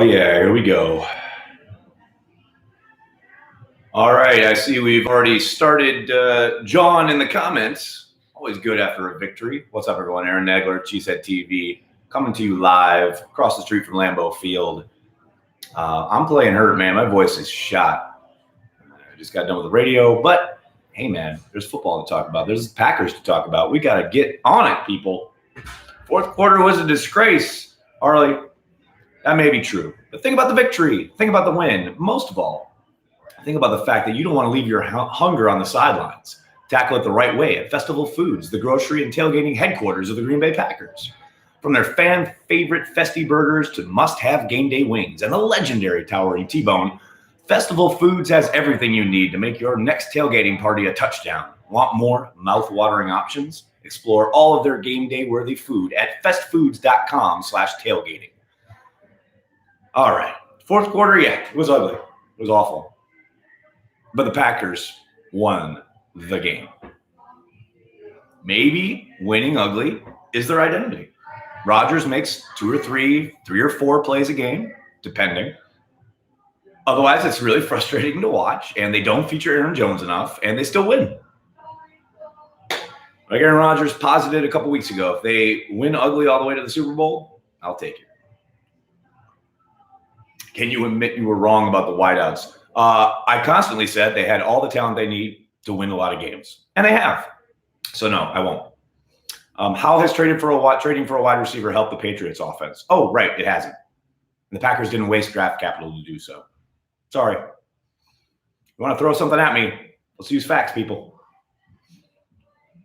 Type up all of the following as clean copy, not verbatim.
yeah, here we go. All right, I see we've already started. John in the comments, always good after a victory. What's up, everyone? Aaron Nagler, Cheesehead TV, coming to you live across the street from Lambeau Field. I'm playing hurt, man. My voice is shot. I just got done with the radio, but hey, man, there's football to talk about. There's Packers to talk about. We got to get on it, people. Fourth quarter was a disgrace, Harley. That may be true, but think about the victory. Think about the win. Most of all, think about the fact that you don't want to leave your hunger on the sidelines. Tackle it the right way at Festival Foods, the grocery and tailgating headquarters of the Green Bay Packers. From their fan favorite Festy burgers to must-have game day wings and the legendary towering T-bone, Festival Foods has everything you need to make your next tailgating party a touchdown. Want more mouth-watering options? Explore all of their game day worthy food at festfoods.com/tailgating. All right. Fourth quarter, yeah, it was ugly. It was awful. But the Packers won the game. Maybe winning ugly is their identity. Rodgers makes three or four plays a game, depending. Otherwise, it's really frustrating to watch, and they don't feature Aaron Jones enough, and they still win. Like Aaron Rodgers posited a couple weeks ago, if they win ugly all the way to the Super Bowl, I'll take it. Can you admit you were wrong about the wideouts? I constantly said they had all the talent they need to win a lot of games, and they have. So no, I won't. How has trading for a wide receiver helped the Patriots offense? Oh, right, it hasn't. And the Packers didn't waste draft capital to do so. Sorry. You want to throw something at me? Let's use facts, people.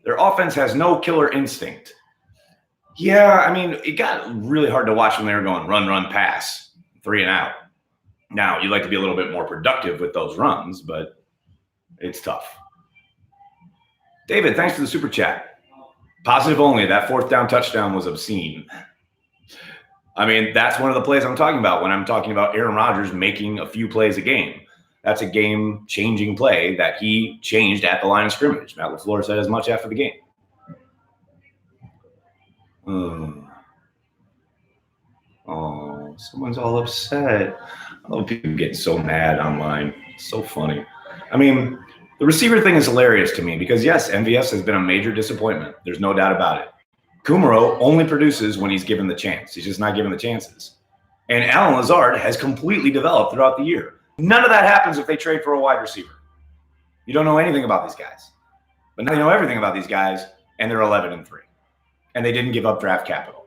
Their offense has no killer instinct. Yeah, I mean, it got really hard to watch when they were going run, pass, 3 and out. Now, you'd like to be a little bit more productive with those runs, but it's tough. David, thanks for the super chat. Positive only. That fourth down touchdown was obscene. I mean, that's one of the plays I'm talking about when I'm talking about Aaron Rodgers making a few plays a game. That's a game-changing play that he changed at the line of scrimmage. Matt LaFleur said as much after the game. Oh, someone's all upset. I love people getting so mad online. It's so funny. I mean, the receiver thing is hilarious to me because, yes, MVS has been a major disappointment. There's no doubt about it. Kumaro only produces when he's given the chance. He's just not given the chances. And Allen Lazard has completely developed throughout the year. None of that happens if they trade for a wide receiver. You don't know anything about these guys. But now you know everything about these guys, and they're 11-3. And they didn't give up draft capital.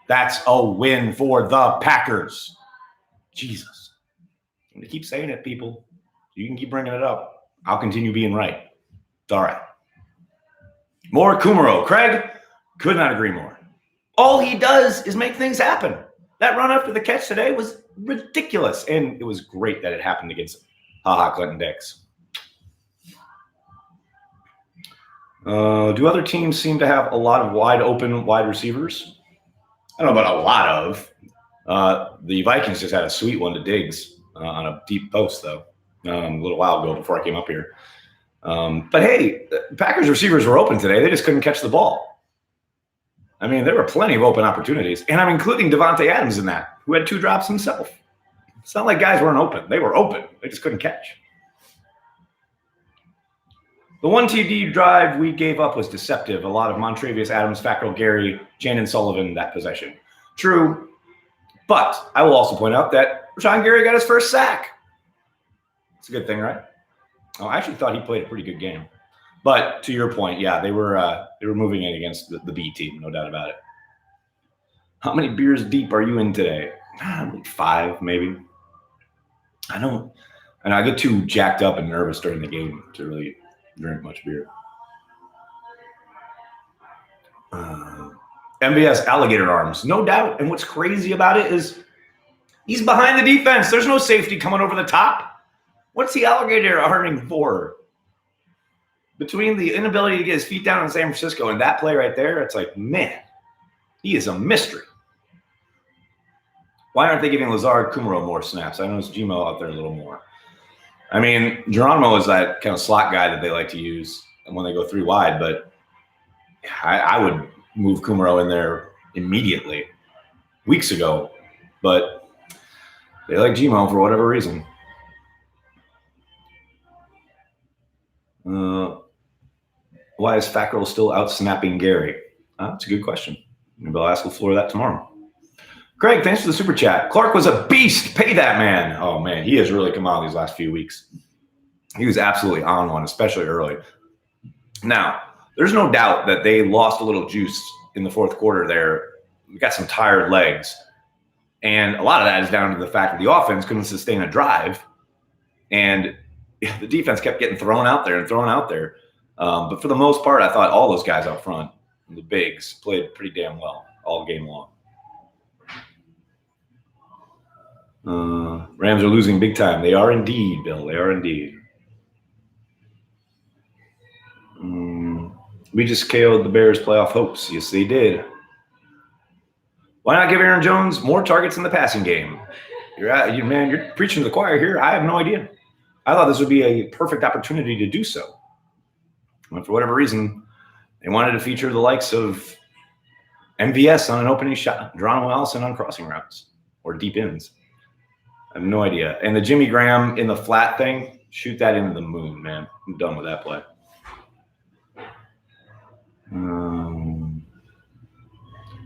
That's a win for the Packers. Jesus. I'm going to keep saying it, people. You can keep bringing it up. I'll continue being right. It's all right. More Kumaro. Craig, could not agree more. All he does is make things happen. That run after the catch today was ridiculous, and it was great that it happened against Clinton Dix. Do other teams seem to have a lot of wide receivers? I don't know about a lot of. The Vikings just had a sweet one to Diggs on a deep post, though, a little while ago before I came up here. But, hey, the Packers receivers were open today. They just couldn't catch the ball. I mean, there were plenty of open opportunities, and I'm including Devontae Adams in that, who had 2 drops himself. It's not like guys weren't open. They were open. They just couldn't catch. The one TD drive we gave up was deceptive. A lot of Montravius Adams, Fackrell Gary, Shannon Sullivan, that possession. True, but I will also point out that Rashawn Gary got his first sack. It's a good thing, right? Oh, I actually thought he played a pretty good game. But to your point, yeah, they were moving it against the B team, no doubt about it. How many beers deep are you in today? Like 5, maybe. I don't. And I get too jacked up and nervous during the game to really drink much beer. MVS alligator arms, no doubt. And what's crazy about it is he's behind the defense. There's no safety coming over the top. What's the alligator arming for? Between the inability to get his feet down in San Francisco and that play right there, it's like, man, he is a mystery. Why aren't they giving Lazard Kumaro more snaps? I noticed Gmo out there a little more. I mean, Geronimo is that kind of slot guy that they like to use when they go 3 wide, but I would move Kumaro in there immediately weeks ago. But They like Gmo for whatever reason. Why is Fat Girl still out snapping Gary? That's a good question. Maybe I'll ask LaFleur that tomorrow. Craig, thanks for the super chat. Clark was a beast. Pay that man. Oh, man, he has really come out these last few weeks. He was absolutely on one, especially early. Now, there's no doubt that they lost a little juice in the fourth quarter there. We got some tired legs. And a lot of that is down to the fact that the offense couldn't sustain a drive. And the defense kept getting thrown out there and thrown out there. But for the most part, I thought all those guys out front, the bigs, played pretty damn well all game long. Rams are losing big time. They are indeed, Bill. They are indeed. We just KO'd the Bears' playoff hopes. Yes, they did. Why not give Aaron Jones more targets in the passing game? You're preaching to the choir here. I have no idea. I thought this would be a perfect opportunity to do so. But for whatever reason, they wanted to feature the likes of MVS on an opening shot, Geronimo Allison on crossing routes or deep ends. I have no idea. And the Jimmy Graham in the flat thing, shoot that into the moon, man. I'm done with that play.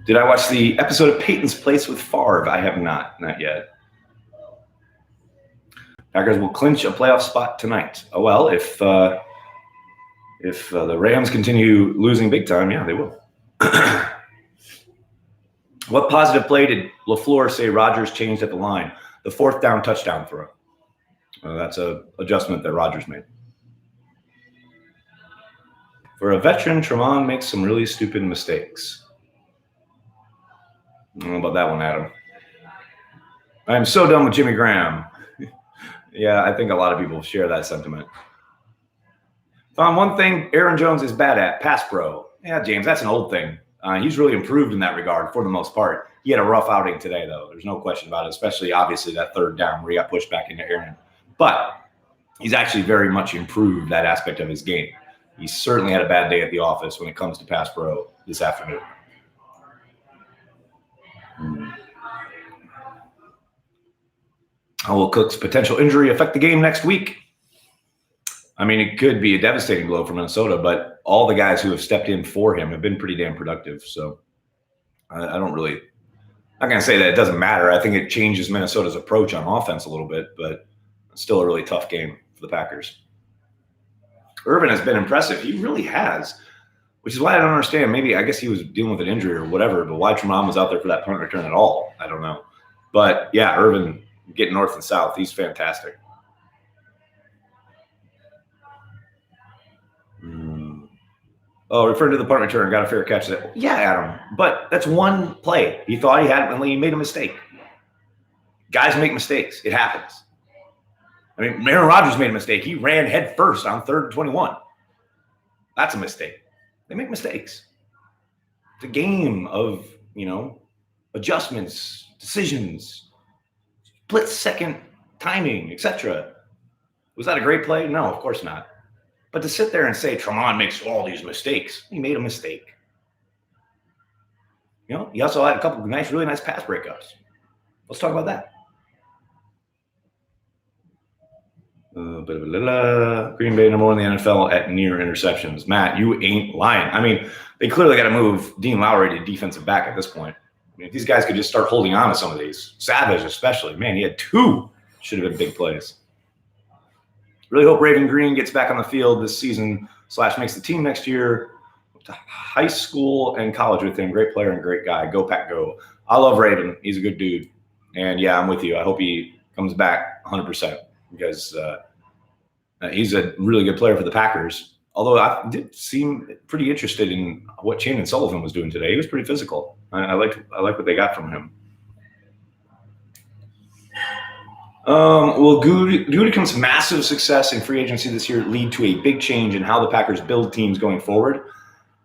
Did I watch the episode of Peyton's Place with Favre? I have not yet. Packers will clinch a playoff spot tonight. Oh, well, if the Rams continue losing big time, yeah, they will. What positive play did LaFleur say Rodgers changed at the line? The fourth down touchdown throw. That's an adjustment that Rodgers made. For a veteran, Tremont makes some really stupid mistakes. I don't know about that one, Adam. I'm so done with Jimmy Graham. Yeah, I think a lot of people share that sentiment. Found one thing Aaron Jones is bad at, pass pro. Yeah, James, that's an old thing. He's really improved in that regard for the most part. He had a rough outing today, though. There's no question about it, especially, obviously, that third down where he got pushed back into Aaron. But he's actually very much improved that aspect of his game. He certainly had a bad day at the office when it comes to pass pro this afternoon. How will Cook's potential injury affect the game next week? I mean, it could be a devastating blow for Minnesota, but all the guys who have stepped in for him have been pretty damn productive. So I don't really – I'm not going to say that it doesn't matter. I think it changes Minnesota's approach on offense a little bit, but it's still a really tough game for the Packers. Irvin has been impressive. He really has, which is why I don't understand. Maybe I guess he was dealing with an injury or whatever, but why Tremont was out there for that punt return at all, I don't know. But, yeah, Irvin getting north and south, he's fantastic. Oh, referring to the punt return, got a fair catch. Yeah, Adam, but that's one play. He thought he had it, and he made a mistake. Guys make mistakes. It happens. I mean, Aaron Rodgers made a mistake. He ran head first on 3rd and 21. That's a mistake. They make mistakes. It's a game of, adjustments, decisions, split-second timing, etc. Was that a great play? No, of course not. But to sit there and say Tremont makes all these mistakes, he made a mistake. He also had a couple of really nice pass breakups. Let's talk about that. Green Bay number 1 in the NFL at near interceptions. Matt, you ain't lying. I mean, they clearly got to move Dean Lowry to defensive back at this point. I mean, if these guys could just start holding on to some of these, Savage especially, man, he had 2 should have been big plays. Really hope Raven Green gets back on the field this season / makes the team next year. To high school and college with him. Great player and great guy. Go Pack Go. I love Raven. He's a good dude. And, yeah, I'm with you. I hope he comes back 100% because he's a really good player for the Packers. Although I did seem pretty interested in what Chandon Sullivan was doing today. He was pretty physical. I like what they got from him. Will Gutekunst's massive success in free agency this year lead to a big change in how the Packers build teams going forward?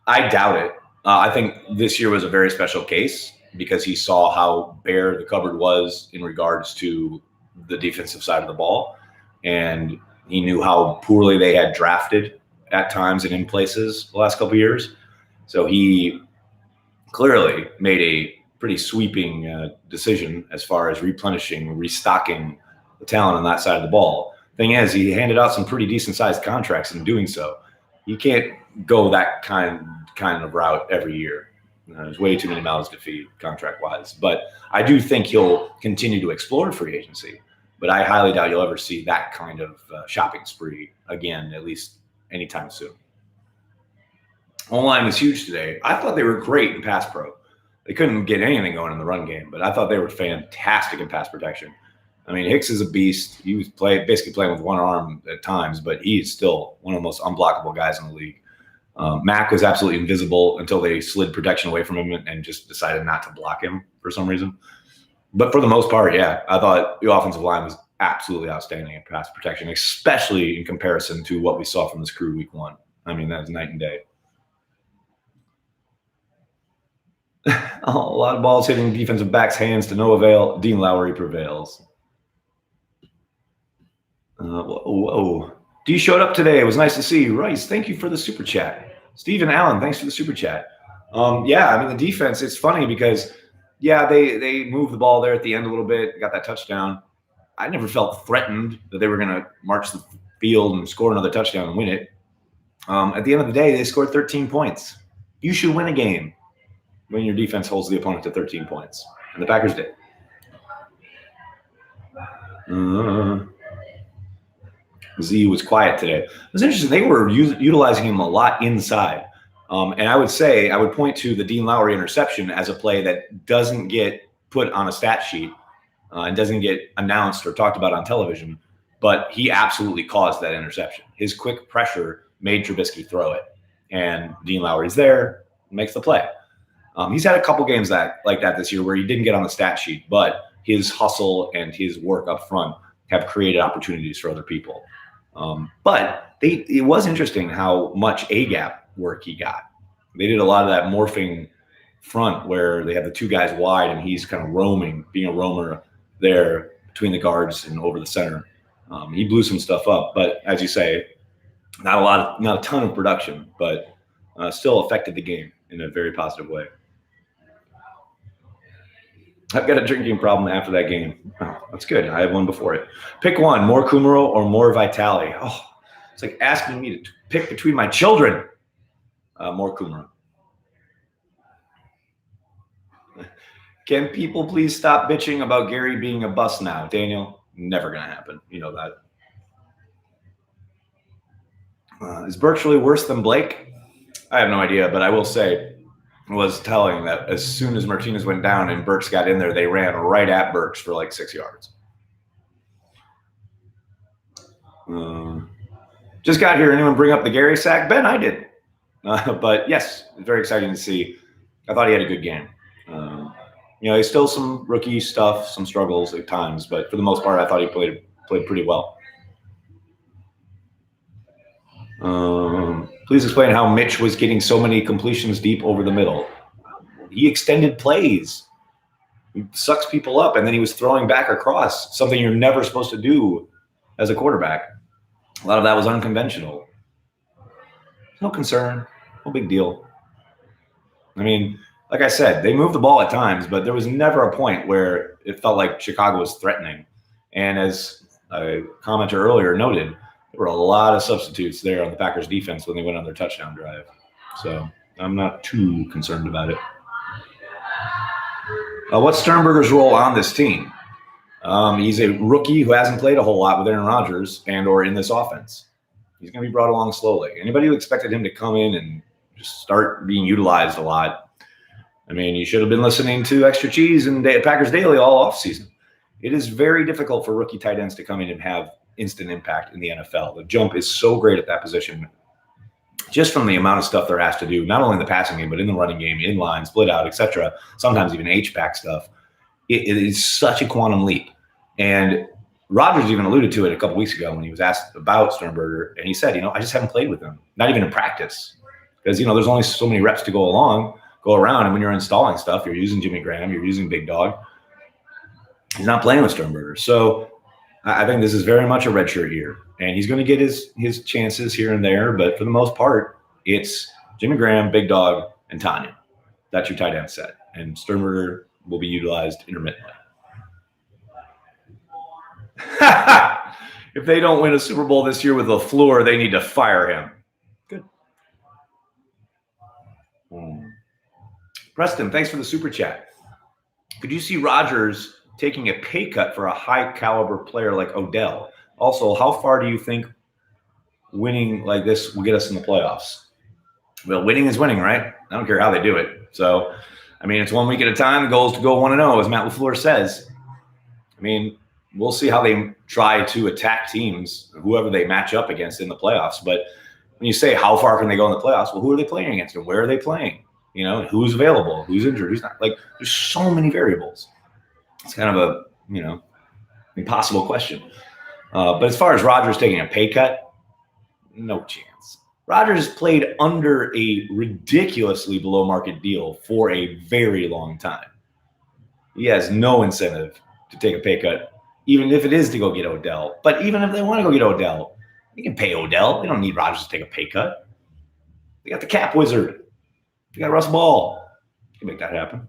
I doubt it. I think this year was a very special case because he saw how bare the cupboard was in regards to the defensive side of the ball. And he knew how poorly they had drafted at times and in places the last couple of years. So he clearly made a pretty sweeping decision as far as replenishing, restocking the talent on that side of the ball. Thing is, he handed out some pretty decent sized contracts in doing so. You can't go that kind of route every year. There's way too many mouths to feed contract wise. But I do think he'll continue to explore free agency. But I highly doubt you'll ever see that kind of shopping spree again, at least anytime soon. O-line was huge today. I thought they were great in pass pro. They couldn't get anything going in the run game, but I thought they were fantastic in pass protection. I mean, Hicks is a beast. He was basically playing with one arm at times, but he's still one of the most unblockable guys in the league. Mack was absolutely invisible until they slid protection away from him and just decided not to block him for some reason. But for the most part, yeah, I thought the offensive line was absolutely outstanding in pass protection, especially in comparison to what we saw from this crew week 1. I mean, that was night and day. A lot of balls hitting defensive backs' hands to no avail. Dean Lowry prevails. Whoa. D showed up today. It was nice to see you. Rice, thank you for the super chat. Stephen Allen, thanks for the super chat. Yeah, I mean, the defense, it's funny because, yeah, they moved the ball there at the end a little bit, got that touchdown. I never felt threatened that they were going to march the field and score another touchdown and win it. At the end of the day, they scored 13 points. You should win a game when your defense holds the opponent to 13 points. And the Packers did. Z was quiet today. It was interesting. They were utilizing him a lot inside. And I would point to the Dean Lowry interception as a play that doesn't get put on a stat sheet and doesn't get announced or talked about on television. But he absolutely caused that interception. His quick pressure made Trubisky throw it. And Dean Lowry's there, makes the play. He's had a couple games like that this year where he didn't get on the stat sheet, but his hustle and his work up front have created opportunities for other people. But it was interesting how much A-gap work he got. They did a lot of that morphing front where they have the two guys wide and he's kind of roaming, being a roamer there between the guards and over the center. He blew some stuff up, but as you say, not a ton of production, but still affected the game in a very positive way. I've got a drinking problem after that game. Oh, that's good. I had one before it. Pick one, more Kumaro or more Vitale. Oh, it's like asking me to pick between my children. More Kumaro. Can people please stop bitching about Gary being a bust now? Daniel, never going to happen. You know that. Is Burks really worse than Blake? I have no idea, but I will say was telling that as soon as Martinez went down and Burks got in there, they ran right at Burks for like 6 yards. Just got here. Anyone bring up the Gary sack? Ben, I did. But yes, very exciting to see. I thought he had a good game. He's still some rookie stuff, some struggles at times, but for the most part, I thought he played pretty well. Please explain how Mitch was getting so many completions deep over the middle. He extended plays. He sucks people up, and then he was throwing back across, something you're never supposed to do as a quarterback. A lot of that was unconventional. No concern. No big deal. I mean, like I said, they moved the ball at times, but there was never a point where it felt like Chicago was threatening. And as a commenter earlier noted, there were a lot of substitutes there on the Packers defense when they went on their touchdown drive. So I'm not too concerned about it. What's Sternberger's role on this team? He's a rookie who hasn't played a whole lot with Aaron Rodgers and or in this offense. He's going to be brought along slowly. Anybody who expected him to come in and just start being utilized a lot, I mean, you should have been listening to Extra Cheese and Packers Daily all offseason. It is very difficult for rookie tight ends to come in and have instant impact in the NFL. The jump is so great at that position, just from the amount of stuff they're asked to do, not only in the passing game, but in the running game, in line, split out, etc. Sometimes even H-back stuff. It is such a quantum leap. And Rodgers even alluded to it a couple weeks ago when he was asked about Sternberger, and he said, I just haven't played with him, not even in practice. Because, there's only so many reps to go around, and when you're installing stuff, you're using Jimmy Graham, you're using Big Dog. He's not playing with Sternberger. So I think this is very much a redshirt year, and he's going to get his chances here and there. But for the most part, it's Jimmy Graham, Big Dog, and Tanya. That's your tight end set. And Sternberger will be utilized intermittently. If they don't win a Super Bowl this year with LaFleur, they need to fire him. Good. Preston, thanks for the super chat. Could you see Rodgers taking a pay cut for a high caliber player like Odell? Also, how far do you think winning like this will get us in the playoffs? Well, winning is winning, right? I don't care how they do it. So, I mean, it's 1 week at a time. The goal is to go 1-0, as Matt LaFleur says. I mean, we'll see how they try to attack teams, whoever they match up against in the playoffs. But when you say how far can they go in the playoffs, well, who are they playing against and where are they playing? You know, who's available, who's injured, who's not. Like, there's so many variables. It's kind of a, impossible question. But as far as Rodgers taking a pay cut, no chance. Rodgers played under a ridiculously below market deal for a very long time. He has no incentive to take a pay cut, even if it is to go get Odell. But even if they want to go get Odell, they can pay Odell. They don't need Rodgers to take a pay cut. They got the cap wizard. They got Russ Ball. They can make that happen.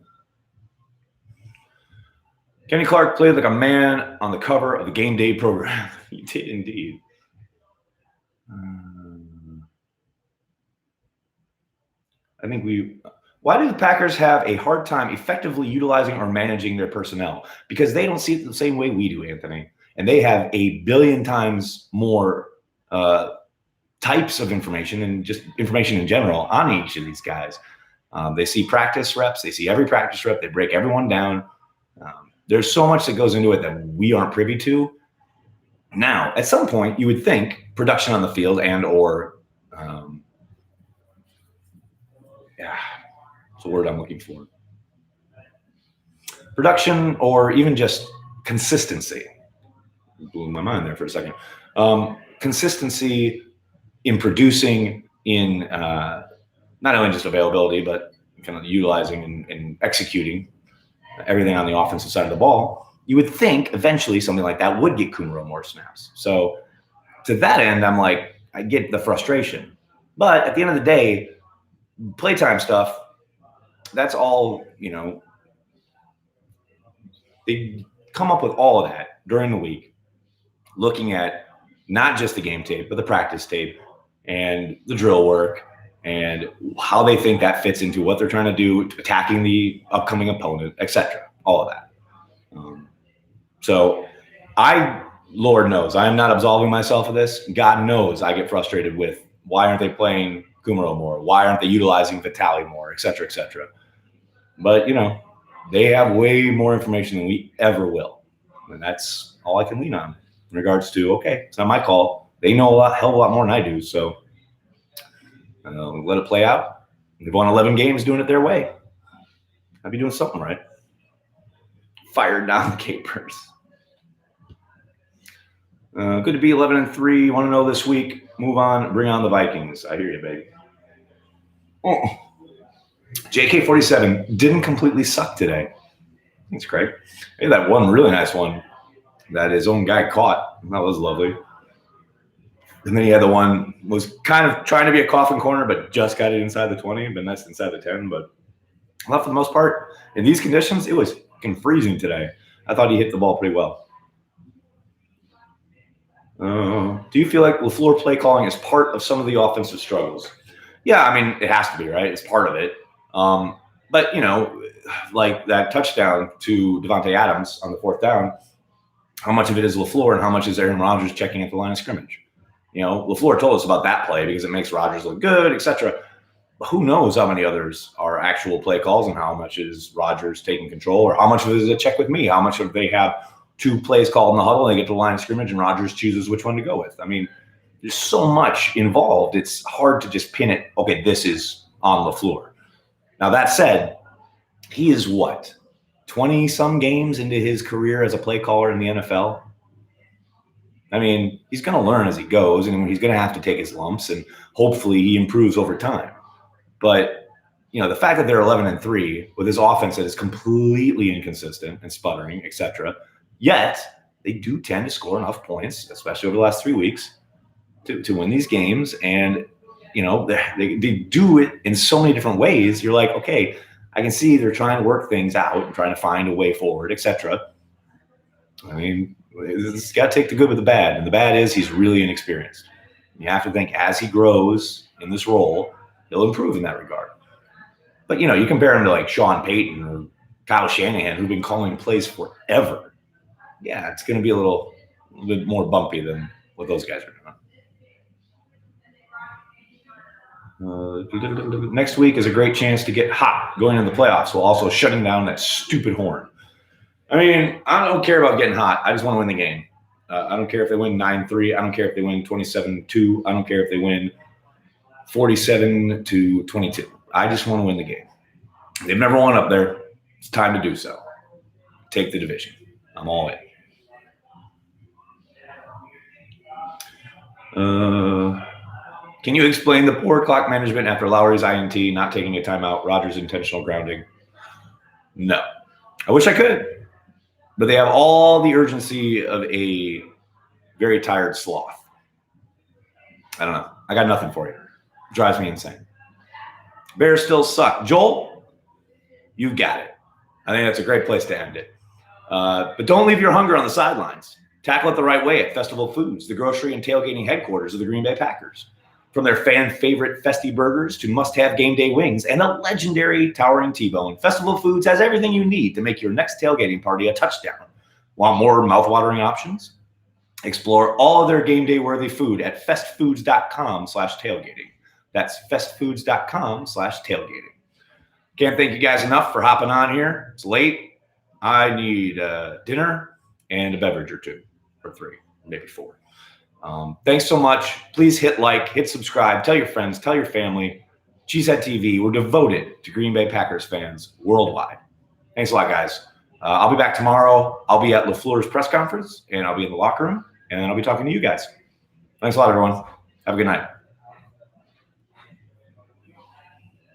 Kenny Clark played like a man on the cover of the game day program. He did indeed. Why do the Packers have a hard time effectively utilizing or managing their personnel? Because they don't see it the same way we do, Anthony. And they have a billion times more types of information and just information in general on each of these guys. They see practice reps. They see every practice rep. They break everyone down. There's so much that goes into it that we aren't privy to. Now, at some point, you would think production on the field and or it's the word I'm looking for. Production or even just consistency. Blew my mind there for a second. Consistency in producing, in not only just availability, but kind of utilizing and executing everything on the offensive side of the ball. You would think eventually something like that would get Kumerow more snaps. So to that end, I'm like, I get the frustration. But at the end of the day, playtime stuff, that's all, they come up with all of that during the week, looking at not just the game tape, but the practice tape and the drill work and how they think that fits into what they're trying to do, attacking the upcoming opponent, etc. All of that. So Lord knows, I am not absolving myself of this. God knows I get frustrated with why aren't they playing Kumerow more? Why aren't they utilizing Vitale more, et cetera, et cetera? But, they have way more information than we ever will. And that's all I can lean on in regards to, okay, it's not my call. They know a hell of a lot more than I do. So let it play out. They've won 11 games doing it their way. I'd be doing something right. Fired down the capers. Good to be 11-3. Want to know this week? Move on. Bring on the Vikings. I hear you, baby. Oh. JK47 didn't completely suck today. Thanks, Craig. Hey, that one really nice one that his own guy caught. That was lovely. And then he had the one was kind of trying to be a coffin corner, but just got it inside the 20, but that's inside the 10. But for the most part, in these conditions, it was fucking freezing today. I thought he hit the ball pretty well. Do you feel like LaFleur play calling is part of some of the offensive struggles? Yeah, I mean, it has to be, right? It's part of it. But, like that touchdown to Devontae Adams on the 4th down, how much of it is LaFleur and how much is Aaron Rodgers checking at the line of scrimmage? LaFleur told us about that play because it makes Rodgers look good, etc. But who knows how many others are actual play calls and how much is Rodgers taking control or how much of it is a check with me? How much of they have 2 plays called in the huddle and they get to the line of scrimmage and Rodgers chooses which one to go with? I mean, there's so much involved. It's hard to just pin it, okay, this is on LaFleur. Now, that said, he is 20-some games into his career as a play caller in the NFL? I mean, he's going to learn as he goes, and he's going to have to take his lumps, and hopefully he improves over time. But, the fact that they're 11-3 with his offense that is completely inconsistent and sputtering, etc., yet they do tend to score enough points, especially over the last 3 weeks, to win these games. And, they do it in so many different ways. You're like, okay, I can see they're trying to work things out and trying to find a way forward, etc. I mean, it's got to take the good with the bad. And the bad is he's really inexperienced. You have to think as he grows in this role, he'll improve in that regard. But, you know, you compare him to like Sean Payton or Kyle Shanahan, who've been calling plays forever. Yeah, it's going to be a little bit more bumpy than what those guys are doing. Next week is a great chance to get hot going into the playoffs while also shutting down that stupid horn. I mean, I don't care about getting hot. I just want to win the game. I don't care if they win 9-3. I don't care if they win 27-2. I don't care if they win 47-22. I just want to win the game. They've never won up there. It's time to do so. Take the division. I'm all in. Can you explain the poor clock management after Lowry's INT, not taking a timeout, Rodgers' intentional grounding? No. I wish I could. But they have all the urgency of a very tired sloth. I don't know. I got nothing for you. It drives me insane. Bears still suck. Joel, you've got it. I think that's a great place to end it. But don't leave your hunger on the sidelines. Tackle it the right way at Festival Foods, the grocery and tailgating headquarters of the Green Bay Packers. From their fan favorite Festy burgers to must-have game day wings and a legendary towering T-bone, Festival Foods has everything you need to make your next tailgating party a touchdown. Want more mouthwatering options? Explore all of their game day worthy food at festfoods.com/tailgating. That's festfoods.com/tailgating. Can't thank you guys enough for hopping on here. It's late. I need dinner and a beverage or two, or three, maybe four. Thanks so much. Please hit like, hit subscribe, tell your friends, tell your family. Cheesehead TV, we're devoted to Green Bay Packers fans worldwide. Thanks a lot, guys. I'll be back tomorrow. I'll be at LaFleur's press conference, and I'll be in the locker room, and then I'll be talking to you guys. Thanks a lot, everyone. Have a good night.